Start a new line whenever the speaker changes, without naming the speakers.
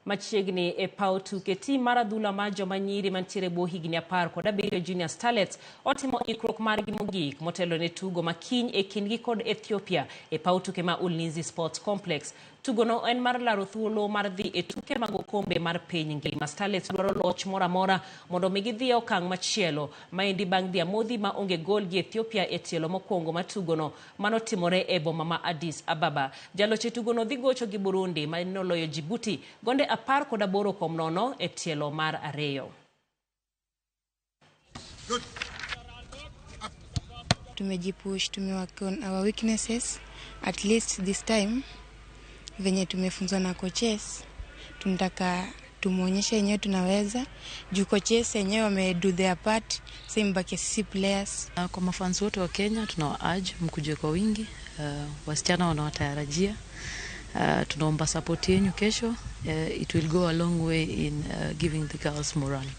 machiegni e paw tuke tim mar adhula mar joma nyiri mantiere bwo higni 17 Junior Starlets otimo ikruok margi mogik motelo ne tugo makiny e kindgi kod Ethiopia e paw tuke ma Ulinzi Sports Complex. Tugono en mar laro thuolo mar dhi e tuke mag okombe mar piny ngima. Starlets dwaro loch mora mondo mi gidhi e okang' machielo maendi bang' dhi amodhi ma onge gol gi Ethiopia e tielo mokwongo matugono manotimore e boma ma Addis Ababa. Jaloch tugono dhi gocho gi Burundi ma noloyo Djibouti gonde 18-0 e tielo mar ariyo.
Tumejipush, tumework on our weaknesses. At least this time venye tumefunzwa na coaches tunataka tumuonyeshe yenyewe tunaweza juu coaches yenyewe wame do their part, same baki sisi players.
Kwa mafans wote wa Kenya tunawaurge mkuje kwa wingi, wasichana wanawatarajia, tunaomba support yenu kesho. It will go a long way in giving the girls morale.